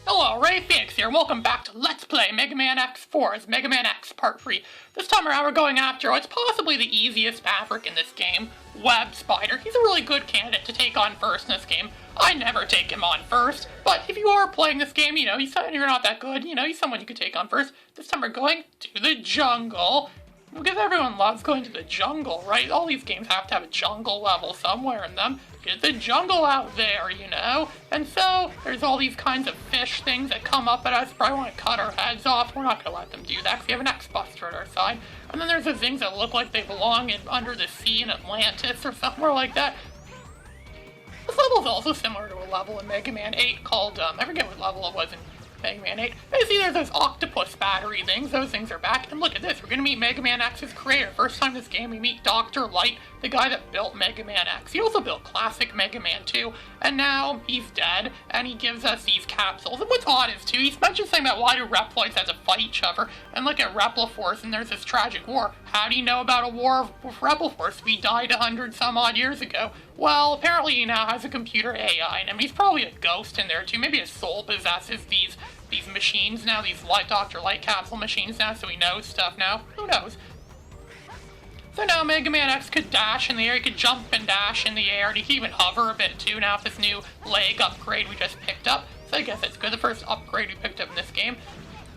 Hello, Repliforce here, and welcome back to Let's Play Mega Man X4's Mega Man X Part 3. This time around we're going after what's possibly the easiest Maverick in this game, Web Spider. He's a really good candidate to take on first in this game. I never take him on first, but if you are playing this game, you're not that good, he's someone you could take on first. This time we're going to the jungle. Because everyone loves going to the jungle, right? All these games have to have a jungle level somewhere in them. Get the jungle out there, And so, there's all these kinds of fish things that come up at us. Probably want to cut our heads off. We're not going to let them do that because we have an X-Buster at our side. And then there's the things that look like they belong under the sea in Atlantis or somewhere like that. This level is also similar to a level in Mega Man 8 called, I forget what level it was in Mega Man 8. You see there's those octopus battery things. Those things are back. And look at this. We're going to meet Mega Man X's creator. First time this game we meet Dr. Light, the guy that built Mega Man X. He also built classic Mega Man 2. And now he's dead. And he gives us these capsules. And what's odd is, too, he's mentioned saying about why do Reploids have to fight each other. And look at Repliforce and there's this tragic war. How do you know about a war with Repliforce? We died 100 some odd years ago. Well, apparently he now has a computer AI in him. He's probably a ghost in there, too. Maybe his soul possesses these machines now, these Dr. Light capsule machines now, so he knows stuff now. Who knows? So now Mega Man X could dash in the air, he could jump and dash in the air, and he can even hover a bit too now with this new leg upgrade we just picked up. So I guess it's good, the first upgrade we picked up in this game.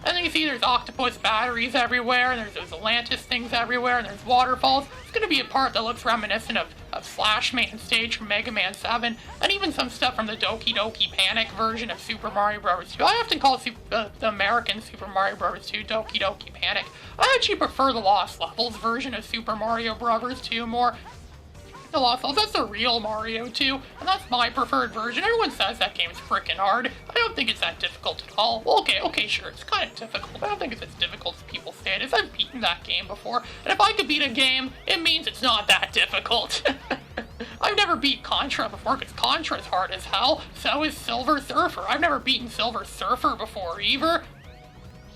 And then you see there's octopus batteries everywhere, and there's those Atlantis things everywhere, and there's waterfalls. It's going to be a part that looks reminiscent of Slash Man stage from Mega Man 7, and even some stuff from the Doki Doki Panic version of Super Mario Bros. 2. I often call the American Super Mario Bros. 2 Doki Doki Panic. I actually prefer the Lost Levels version of Super Mario Bros. 2 more. The Lost Levels, that's the real Mario 2, and that's my preferred version. Everyone says that game's frickin' hard. I don't think it's that difficult at all. Well, okay, sure, it's kind of difficult, but I don't think it's as difficult as people say it is. I've beaten that game before, and if I could beat a game, it means it's not that difficult. I've never beat Contra before, because Contra's hard as hell. So is Silver Surfer. I've never beaten Silver Surfer before, either.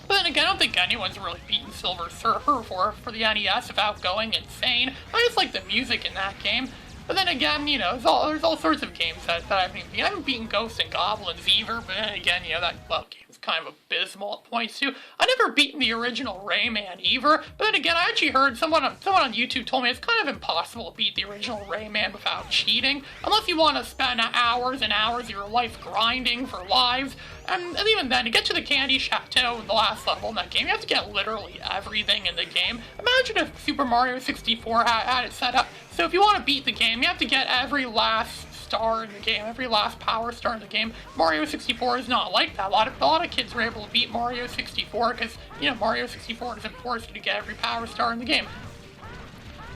But then again, I don't think anyone's really beaten Silver Surfer for the NES without going insane. I just like the music in that game. But then again, there's all sorts of games that I haven't even beaten. I haven't beaten Ghosts and Goblins either, but then again, that game's kind of abysmal at points too. I never beaten the original Rayman either, but then again, I actually heard someone on YouTube told me it's kind of impossible to beat the original Rayman without cheating, unless you want to spend hours and hours of your life grinding for lives. And even then, to get to the Candy Chateau in the last level in that game, you have to get literally everything in the game. Imagine if Super Mario 64 had it set up. So if you want to beat the game, you have to get every last star in the game, every last power star in the game. Mario 64 is not like that. A lot of kids were able to beat Mario 64 because, Mario 64 doesn't force you to get every power star in the game.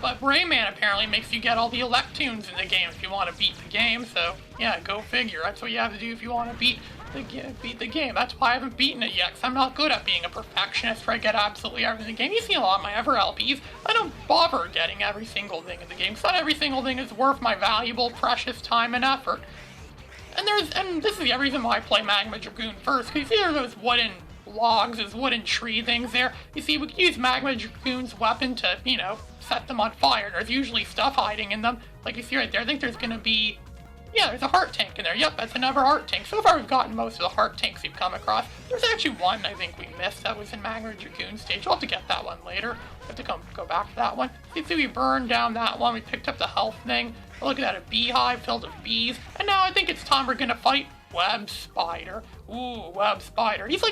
But Rayman apparently makes you get all the Electoons in the game if you want to beat the game, so yeah, go figure. That's what you have to do if you want to beat the game. That's why I haven't beaten it yet, because I'm not good at being a perfectionist where I get absolutely everything in the game. You see a lot of my other LPs, I don't bother getting every single thing in the game, because not every single thing is worth my valuable, precious time and effort. And this is the reason why I play Magma Dragoon first, because you see those wooden logs, those wooden tree things there. You see, we can use Magma Dragoon's weapon to, set them on fire, and there's usually stuff hiding in them. Like you see right there, I think there's gonna be, there's a heart tank in there. Yep, that's another heart tank. So far we've gotten most of the heart tanks we've come across. There's actually one I think we missed that was in Magma Dragoon stage. We'll have to get that one later. We have to go back to that one. You see we burned down that one. We picked up the health thing. Look at that, a beehive filled with bees. And now I think it's time we're gonna fight Web Spider. Ooh, Web Spider. He's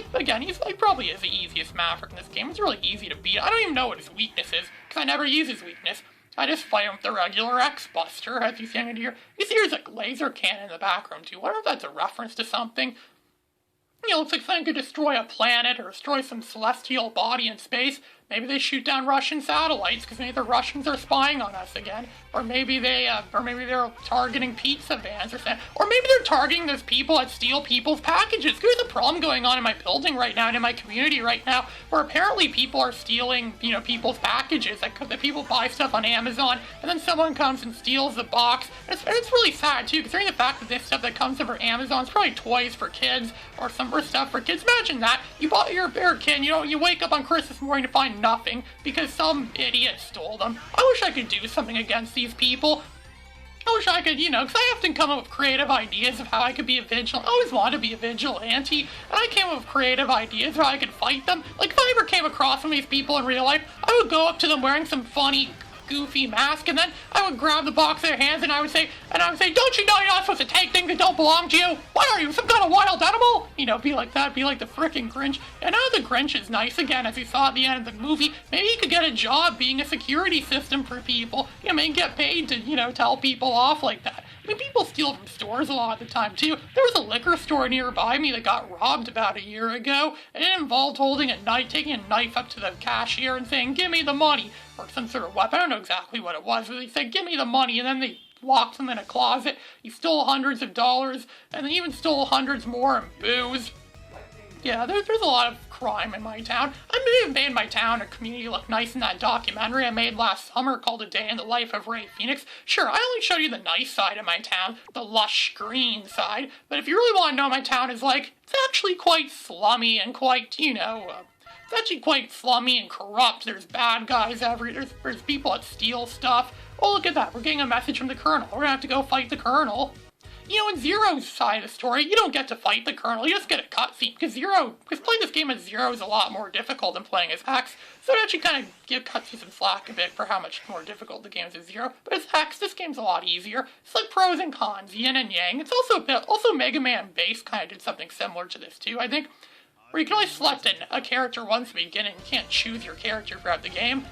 probably is the easiest Maverick in this game. It's really easy to beat. I don't even know what his weakness is, because I never use his weakness. I just fight him with the regular X-Buster, as you see in here. You see there's a laser cannon in the background too. I wonder if that's a reference to something. Looks like something could destroy a planet or destroy some celestial body in space. Maybe they shoot down Russian satellites because maybe the Russians are spying on us again, or maybe they're targeting pizza vans or something, or maybe they're targeting those people that steal people's packages. There's a problem going on in my building right now and in my community right now, where apparently people are stealing, people's packages. Like the people buy stuff on Amazon, and then someone comes and steals the box. And it's really sad too, considering the fact that this stuff that comes over Amazon is probably toys for kids or some stuff for kids. Imagine that you bought your bear kid, you wake up on Christmas morning to find nothing because some idiot stole them. I wish I could do something against these people. I wish I could, because I often come up with creative ideas of how I could be a vigilante. I always wanted to be a vigilante, and I came up with creative ideas of how I could fight them. Like, if I ever came across some of these people in real life, I would go up to them wearing some funny, goofy mask, and then I would grab the box in their hands, and I would say, don't you know you're not supposed to take things that don't belong to you? What are you, some kind of wild animal? Be like that, be like the frickin' Grinch. And now the Grinch is nice again, as you saw at the end of the movie. Maybe he could get a job being a security system for people. Maybe get paid to, tell people off like that. I mean, people steal from stores a lot of the time, too. There was a liquor store nearby me that got robbed about a year ago, and it involved taking a knife up to the cashier and saying, give me the money, or some sort of weapon. I don't know exactly what it was, but they said, give me the money, and then they locked him in a closet. He stole hundreds of dollars, and then even stole hundreds more in booze. Yeah, there's a lot of crime in my town. I may have made my town or community look nice in that documentary I made last summer called A Day in the Life of Ray Phoenix. Sure, I only showed you the nice side of my town, the lush green side, but if you really want to know what my town is like, it's actually quite slummy and quite, it's actually quite slummy and corrupt. There's bad guys everywhere. There's people that steal stuff. Oh, look at that. We're getting a message from the Colonel. We're gonna have to go fight the Colonel. In Zero's side of the story, you don't get to fight the Colonel, you just get a cutscene, because playing this game as Zero is a lot more difficult than playing as X, so it actually kind of cuts you some slack a bit for how much more difficult the game is as Zero. But as X, this game's a lot easier. It's like pros and cons, yin and yang. It's also Mega Man Base kind of did something similar to this too, I think, where you can only select a character once at the beginning, you can't choose your character throughout the game.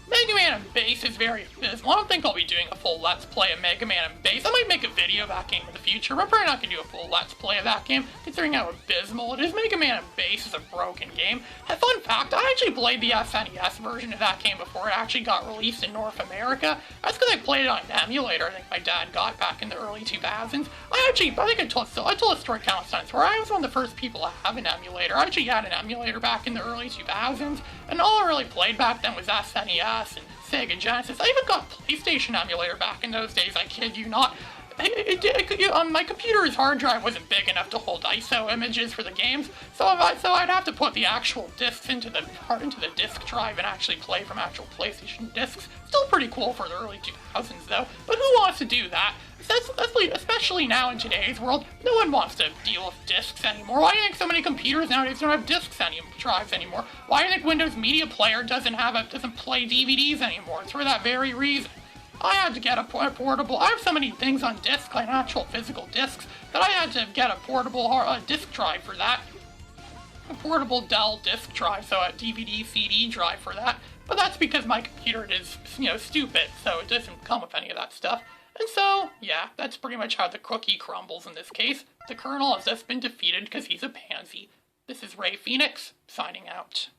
Mega Man and Base is very abysmal. I don't think I'll be doing a full Let's Play of Mega Man and Base. I might make a video of that game in the future, but I'm probably not going to do a full Let's Play of that game, considering how abysmal it is. Mega Man and Base is a broken game. A fun fact, I actually played the SNES version of that game before it actually got released in North America. That's because I played it on an emulator I think my dad got back in the early 2000s. I think I told a story countless times where I was one of the first people to have an emulator. I actually had an emulator back in the early 2000s, and all I really played back then was SNES and Sega Genesis. I even got PlayStation emulator back in those days, I kid you not. My computer's hard drive wasn't big enough to hold ISO images for the games, so I'd have to put the actual discs into the disk drive and actually play from actual PlayStation discs. Still pretty cool for the early 2000s though, but who wants to do that? Especially now in today's world, no one wants to deal with discs anymore. Why do you think so many computers nowadays don't have drives anymore? Why do you think Windows Media Player doesn't play DVDs anymore? It's for that very reason. I had to get a portable. I have so many things on disc, like actual physical discs, that I had to get a portable disk drive for that. A portable Dell disk drive, so a DVD CD drive for that. But that's because my computer is, stupid, so it doesn't come with any of that stuff. And so, yeah, that's pretty much how the cookie crumbles in this case. The Colonel has just been defeated because he's a pansy. This is Ray Phoenix, signing out.